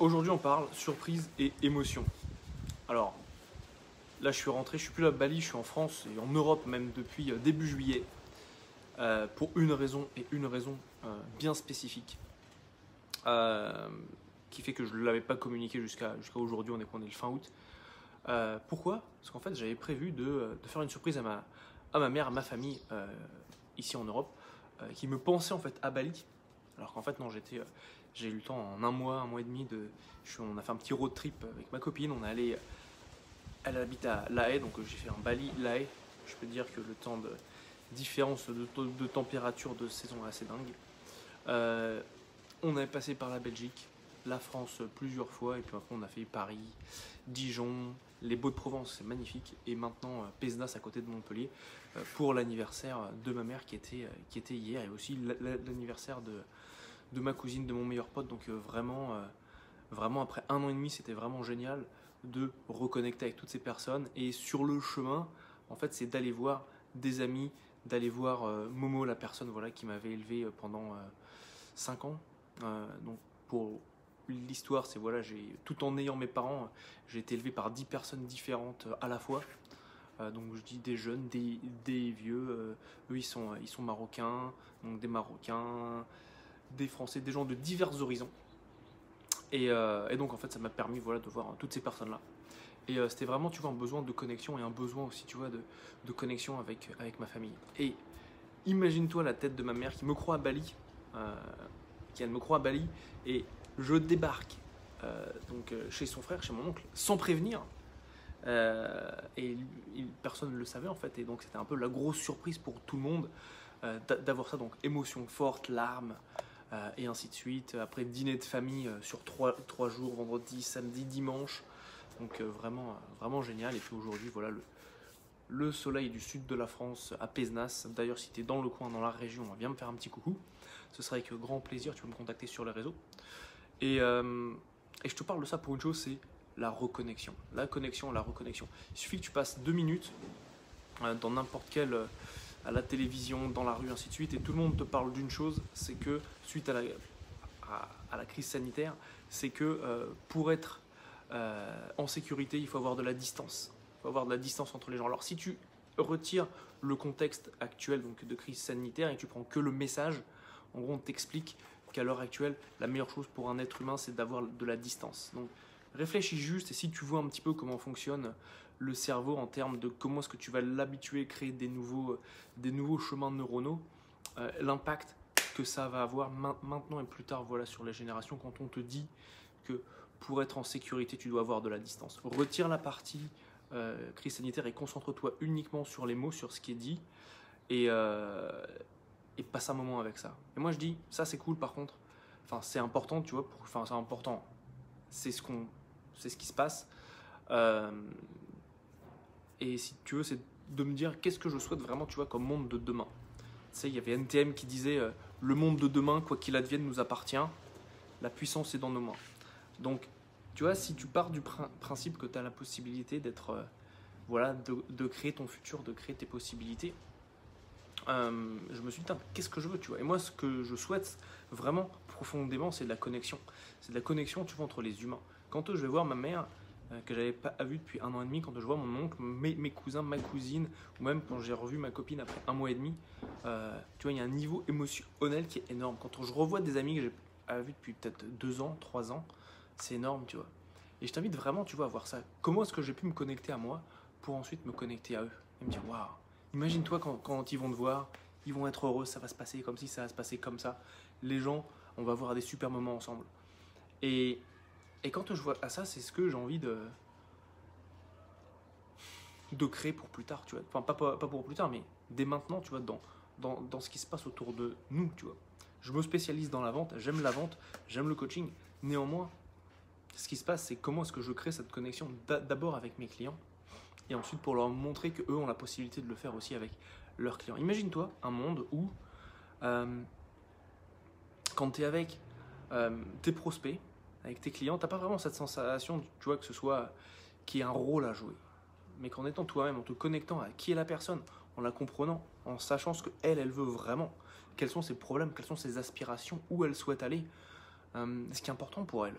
Aujourd'hui, on parle surprise et émotion. Alors, là, je suis rentré, je suis plus à Bali, je suis en France et en Europe même depuis début juillet pour une raison et une raison bien spécifique euh, qui fait que je ne l'avais pas communiqué jusqu'à aujourd'hui, on est le fin août. Pourquoi? Parce qu'en fait, j'avais prévu de faire une surprise à ma mère, à ma famille ici en Europe, qui me pensait en fait à Bali. Alors qu'en fait, non, j'ai eu le temps en un mois et demi on a fait un petit road trip avec ma copine. Elle habite à La Haye, donc j'ai fait un Bali-La Haye. Je peux dire que le temps de différence de température de saison est assez dingue. Euh, on avait passé par la Belgique, la France plusieurs fois, et puis après on a fait Paris, Dijon, les Baux-de-Provence, c'est magnifique, et maintenant Pézenas à côté de Montpellier pour l'anniversaire de ma mère qui était hier, et aussi l'anniversaire de ma cousine, de mon meilleur pote. Donc vraiment après un an et demi, c'était vraiment génial de reconnecter avec toutes ces personnes. Et sur le chemin, en fait, c'est d'aller voir des amis, d'aller voir Momo, la personne voilà, qui m'avait élevé pendant 5 ans. Donc pour l'histoire, c'est voilà, tout en ayant mes parents, j'ai été élevé par 10 personnes différentes à la fois. Donc je dis des jeunes, des vieux. Eux, ils sont marocains, donc des Marocains, des Français, des gens de divers horizons. Et donc en fait, ça m'a permis voilà, de voir toutes ces personnes-là. Et c'était vraiment, tu vois, un besoin de connexion et un besoin aussi, tu vois, de connexion avec ma famille. Et imagine-toi la tête de ma mère qui me croit à Bali, qui elle me croit à Bali, et je débarque chez son frère, chez mon oncle, sans prévenir. Personne ne le savait en fait, et donc c'était un peu la grosse surprise pour tout le monde d'avoir ça. Donc émotion forte, larmes, et ainsi de suite. Après dîner de famille sur trois jours, vendredi, samedi, dimanche. Donc vraiment génial. Et puis aujourd'hui, voilà le soleil du sud de la France à Pézenas. D'ailleurs, si tu es dans le coin, dans la région, viens me faire un petit coucou. Ce sera avec grand plaisir. Tu peux me contacter sur les réseaux. Et je te parle de ça pour une chose, c'est la reconnexion. La connexion, la reconnexion. Il suffit que tu passes 2 minutes dans n'importe quel à la télévision, dans la rue, ainsi de suite, et tout le monde te parle d'une chose, c'est que suite à la crise sanitaire, c'est que pour être en sécurité, il faut avoir de la distance. Il faut avoir de la distance entre les gens. Alors si tu retires le contexte actuel donc, de crise sanitaire et que tu prends que le message, en gros on t'explique qu'à l'heure actuelle, la meilleure chose pour un être humain, c'est d'avoir de la distance. Donc réfléchis juste, et si tu vois un petit peu comment fonctionne le cerveau en termes de comment est-ce que tu vas l'habituer, créer des nouveaux chemins neuronaux, l'impact que ça va avoir maintenant et plus tard voilà, sur les générations, quand on te dit que pour être en sécurité, tu dois avoir de la distance. Retire la partie crise sanitaire et concentre-toi uniquement sur les mots, sur ce qui est dit, et passe un moment avec ça. Et moi je dis, ça c'est cool par contre, enfin c'est important, tu vois, c'est important, c'est ce qui se passe. Et si tu veux, c'est de me dire qu'est-ce que je souhaite vraiment, tu vois, comme monde de demain. Tu sais, il y avait NTM qui disait le monde de demain, quoi qu'il advienne, nous appartient. La puissance est dans nos mains. Donc, tu vois, si tu pars du principe que tu as la possibilité d'être, voilà, de créer ton futur, de créer tes possibilités, je me suis dit, qu'est-ce que je veux, tu vois. Et moi, ce que je souhaite vraiment profondément, c'est de la connexion. C'est de la connexion, tu vois, entre les humains. Quand je vais voir ma mère, que j'avais pas vue depuis un an et demi, quand je vois mon oncle, mes cousins, ma cousine, ou même quand j'ai revu ma copine après un mois et demi, tu vois, il y a un niveau émotionnel qui est énorme. Quand je revois des amis que j'ai pas vus depuis peut-être 2 ans, 3 ans, c'est énorme, tu vois. Et je t'invite vraiment, tu vois, à voir ça. Comment est-ce que j'ai pu me connecter à moi pour ensuite me connecter à eux et me dire, waouh, imagine-toi quand ils vont te voir, ils vont être heureux, ça va se passer comme ci, ça va se passer comme ça. Les gens, on va avoir des super moments ensemble. Et quand je vois à ça, c'est ce que j'ai envie de créer pour plus tard, tu vois. Enfin, pas pour plus tard, mais dès maintenant, tu vois, dans ce qui se passe autour de nous, tu vois. Je me spécialise dans la vente, j'aime le coaching. Néanmoins, ce qui se passe, c'est comment est-ce que je crée cette connexion d'abord avec mes clients et ensuite pour leur montrer qu'eux ont la possibilité de le faire aussi avec leurs clients. Imagine-toi un monde où, quand tu es avec tes prospects, avec tes clients, tu n'as pas vraiment cette sensation, tu vois, que ce soit qu'il y ait un rôle à jouer. Mais qu'en étant toi-même, en te connectant à qui est la personne, en la comprenant, en sachant ce qu'elle veut vraiment, quels sont ses problèmes, quelles sont ses aspirations, où elle souhaite aller, ce qui est important pour elle.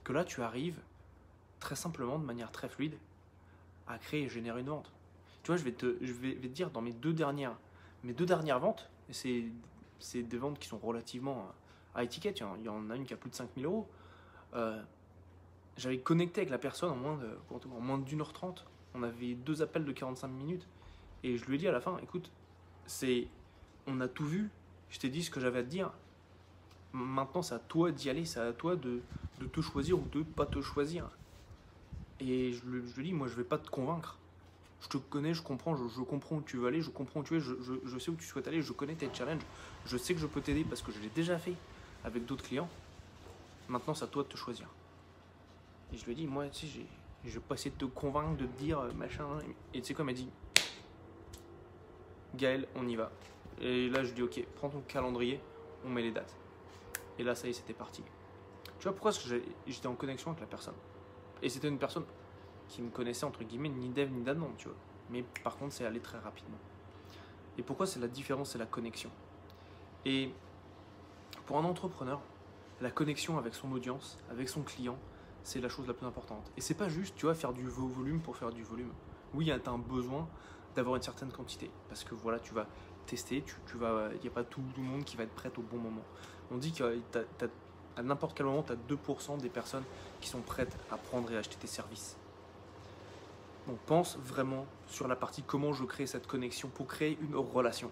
que là, tu arrives très simplement, de manière très fluide, à créer et générer une vente. Tu vois, je vais te dire, dans mes deux dernières ventes, et c'est des ventes qui sont relativement à étiquette, il y en a une qui a plus de 5 000 euros, j'avais connecté avec la personne en moins d'1h30. On avait 2 appels de 45 minutes. Et je lui ai dit à la fin, écoute, on a tout vu, je t'ai dit ce que j'avais à te dire. Maintenant, c'est à toi d'y aller, c'est à toi de te choisir ou de ne pas te choisir. Et je lui dis, moi, je ne vais pas te convaincre. Je te connais, je comprends, je comprends où tu veux aller, je comprends où tu es, je sais où tu souhaites aller, je connais tes challenges, je sais que je peux t'aider parce que je l'ai déjà fait avec d'autres clients. Maintenant, c'est à toi de te choisir. Et je lui ai dit, moi, tu sais, je vais pas essayer de te convaincre, de te dire machin. Et tu sais quoi, elle m'a dit, Gaël, on y va. Et là, je dis, ok, prends ton calendrier, on met les dates. Et là, ça y est, c'était parti. Tu vois pourquoi? Parce que j'étais en connexion avec la personne. Et c'était une personne qui me connaissait, entre guillemets, ni d'Ève ni d'Adam, tu vois. Mais par contre, c'est allé très rapidement. Et pourquoi? C'est la différence, c'est la connexion. Et pour un entrepreneur, la connexion avec son audience, avec son client, c'est la chose la plus importante. Et c'est pas juste, tu vois, faire du volume pour faire du volume. Oui, tu as un besoin d'avoir une certaine quantité. Parce que voilà, tu vas tester, il n'y a pas tout le monde qui va être prêt au bon moment. On dit qu'à n'importe quel moment, tu as 2% des personnes qui sont prêtes à prendre et acheter tes services. Donc pense vraiment sur la partie comment je crée cette connexion pour créer une relation.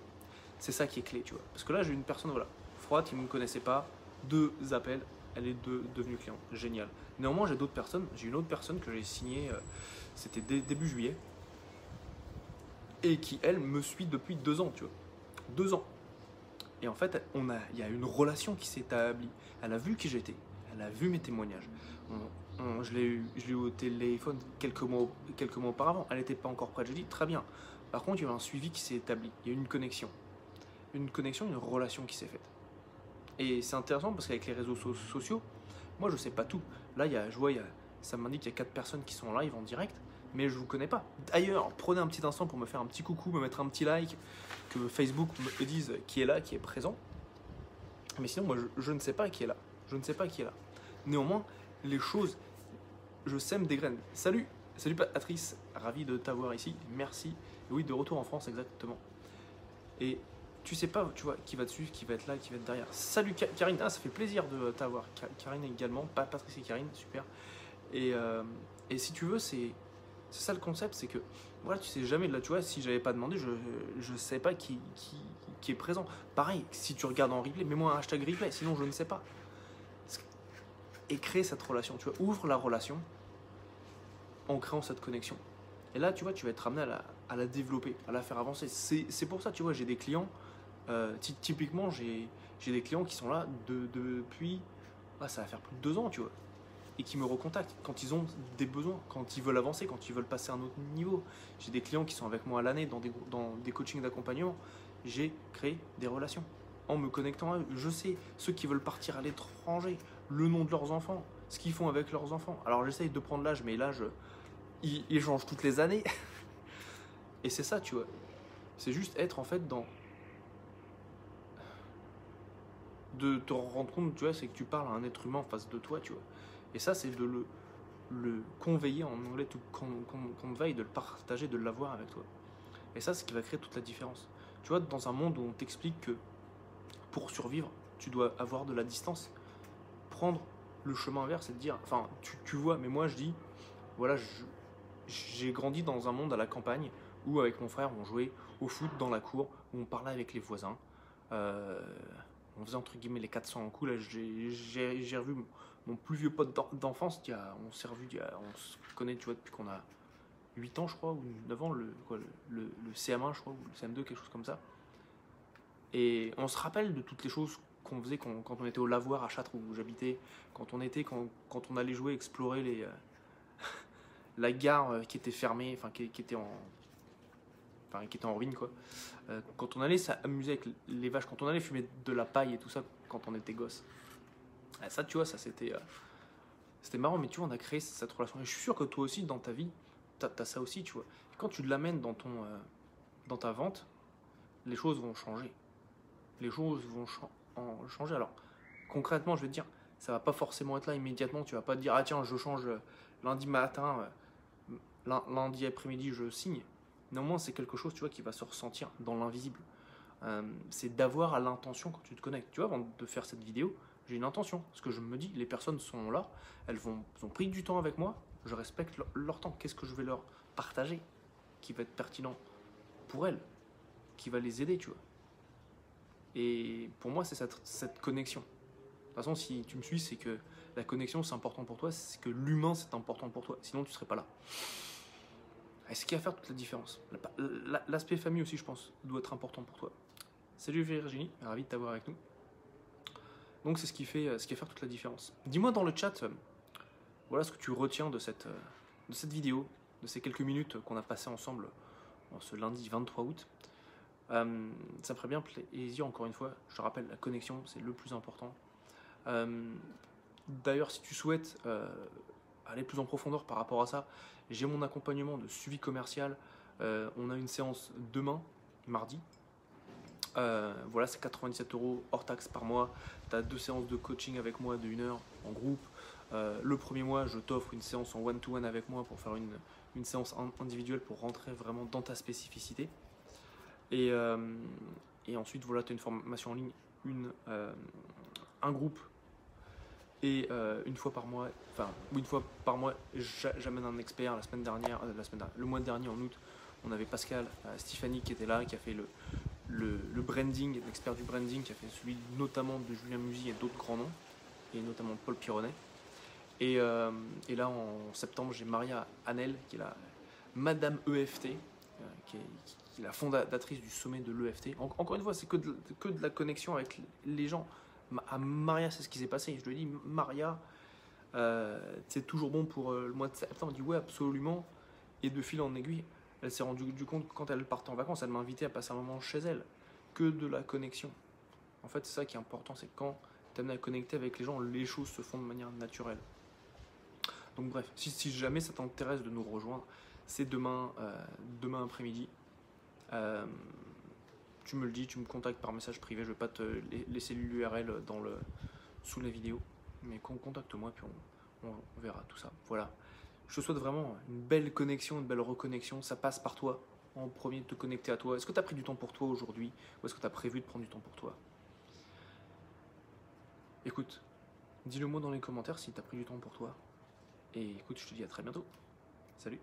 C'est ça qui est clé, tu vois. Parce que là, j'ai une personne, voilà, froide, qui ne me connaissait pas, 2 appels, elle est devenue cliente. Génial. Néanmoins, j'ai d'autres personnes. J'ai une autre personne que j'ai signée, c'était début juillet, et qui, elle, me suit depuis 2 ans, tu vois. 2 ans. Et en fait, il y a une relation qui s'est établie. Elle a vu qui j'étais. Elle a vu mes témoignages. Je l'ai eu au téléphone quelques mois auparavant. Elle n'était pas encore prête. J'ai dit, très bien. Par contre, il y a eu un suivi qui s'est établi. Il y a eu une connexion. Une relation qui s'est faite. Et c'est intéressant parce qu'avec les réseaux sociaux, moi, je ne sais pas tout. Là, ça m'indique qu'il y a 4 personnes qui sont en live en direct, mais je ne vous connais pas. D'ailleurs, prenez un petit instant pour me faire un petit coucou, me mettre un petit like, que Facebook me dise qui est là, qui est présent. Mais sinon, moi, je ne sais pas qui est là. Je ne sais pas qui est là. Néanmoins, les choses, je sème des graines. Salut Patrice, ravi de t'avoir ici. Merci. Et oui, de retour en France, exactement. Et tu sais pas, tu vois, qui va te suivre, qui va être là, qui va être derrière. Salut Karine, ça fait plaisir de t'avoir. Karine également, Patrice et Karine, super. Et si tu veux, c'est ça le concept, c'est que voilà, tu sais jamais, là, tu vois, si j'avais pas demandé, je sais pas qui est présent. Pareil, si tu regardes en replay, mets-moi un hashtag replay, sinon je ne sais pas. Et crée cette relation, tu vois, ouvre la relation en créant cette connexion. Et là, tu vois, tu vas être amené à la développer, à la faire avancer. C'est pour ça, tu vois, j'ai des clients. Typiquement, j'ai des clients qui sont là depuis, ça va faire plus de 2 ans, tu vois, et qui me recontactent quand ils ont des besoins, quand ils veulent avancer, quand ils veulent passer à un autre niveau. J'ai des clients qui sont avec moi à l'année dans des coachings d'accompagnement. J'ai créé des relations en me connectant à eux. Je sais ceux qui veulent partir à l'étranger, le nom de leurs enfants, ce qu'ils font avec leurs enfants. Alors j'essaye de prendre l'âge, mais l'âge, il change toutes les années. Et c'est ça, tu vois. C'est juste être en fait de te rendre compte, tu vois, c'est que tu parles à un être humain en face de toi, tu vois. Et ça, c'est de le conveyer en anglais, convey, de le partager, de l'avoir avec toi. Et ça, c'est ce qui va créer toute la différence. Tu vois, dans un monde où on t'explique que pour survivre, tu dois avoir de la distance, prendre le chemin inverse et te dire, enfin, tu vois, mais moi je dis, voilà, j'ai grandi dans un monde à la campagne où avec mon frère, on jouait au foot dans la cour, où on parlait avec les voisins. On faisait entre guillemets les 400 coups. Là, j'ai revu mon plus vieux pote d'enfance. On s'est revu, on se connaît, tu vois, depuis qu'on a 8 ans, je crois, ou 9 ans, le CM1, je crois, ou le CM2, quelque chose comme ça. Et on se rappelle de toutes les choses qu'on faisait quand on était au lavoir à Châtres où j'habitais, quand on allait jouer, explorer la gare qui était fermée, enfin qui était en ruine, quoi. Quand on allait s'amuser avec les vaches, quand on allait fumer de la paille et tout ça quand on était gosse. Ça, tu vois, ça c'était marrant, mais tu vois, on a créé cette relation. Et je suis sûr que toi aussi, dans ta vie, t'as ça aussi, tu vois. Et quand tu l'amènes dans ta vente, les choses vont changer. Les choses vont changer. Alors, concrètement, je vais te dire, Ça va pas forcément être là immédiatement. Tu vas pas te dire, ah tiens, je change lundi matin, lundi après-midi, je signe. Néanmoins, c'est quelque chose, tu vois, qui va se ressentir dans l'invisible. C'est d'avoir à l'intention quand tu te connectes. Tu vois, avant de faire cette vidéo, j'ai une intention. Parce que je me dis, les personnes sont là, elles ont pris du temps avec moi, je respecte leur temps. Qu'est-ce que je vais leur partager qui va être pertinent pour elles, qui va les aider, tu vois. Et pour moi, c'est cette connexion. De toute façon, si tu me suis, c'est que la connexion, c'est important pour toi, c'est que l'humain, c'est important pour toi. Sinon, tu ne serais pas là. Et c'est ce qui va faire toute la différence. L'aspect famille aussi, je pense, doit être important pour toi. Salut Virginie, ravi de t'avoir avec nous. Donc c'est ce qui va faire toute la différence. Dis-moi dans le chat, voilà ce que tu retiens de cette vidéo, de ces quelques minutes qu'on a passées ensemble ce lundi 23 août. Ça me ferait bien plaisir, encore une fois, je te rappelle, la connexion, c'est le plus important. D'ailleurs, si tu souhaites aller plus en profondeur par rapport à ça, j'ai mon accompagnement de suivi commercial. On a une séance demain, mardi. Voilà, c'est 97 € hors taxe par mois. Tu as 2 séances de coaching avec moi de 1 heure en groupe. Le premier mois, je t'offre une séance en one-to-one avec moi pour faire une séance individuelle pour rentrer vraiment dans ta spécificité. Et ensuite, voilà, tu as une formation en ligne, un groupe. Et une fois par mois, j'amène un expert. Le mois dernier, en août, on avait Pascal Stéphanie qui était là, qui a fait le branding, l'expert du branding, qui a fait celui notamment de Julien Musy et d'autres grands noms, et notamment Paul Pironnet. Et là, en septembre, j'ai Maria Hanel, qui est la Madame EFT, qui est la fondatrice du sommet de l'EFT. Encore une fois, c'est que de la connexion avec les gens. À Maria, c'est ce qui s'est passé. Je lui ai dit, Maria, c'est toujours bon pour le mois de septembre. Elle dit, ouais, absolument. Et de fil en aiguille, elle s'est rendue compte que quand elle partait en vacances, elle m'a invité à passer un moment chez elle. Que de la connexion. En fait, c'est ça qui est important, c'est que quand tu es à connecter avec les gens, les choses se font de manière naturelle. Donc bref, si jamais ça t'intéresse de nous rejoindre, c'est demain après-midi. Tu me le dis, tu me contactes par message privé. Je ne vais pas te laisser l'URL sous la vidéo. Mais contacte-moi, puis on verra tout ça. Voilà. Je te souhaite vraiment une belle connexion, une belle reconnexion. Ça passe par toi, en premier, de te connecter à toi. Est-ce que tu as pris du temps pour toi aujourd'hui, ou est-ce que tu as prévu de prendre du temps pour toi? Écoute, dis-le moi dans les commentaires si tu as pris du temps pour toi. Et écoute, je te dis à très bientôt. Salut!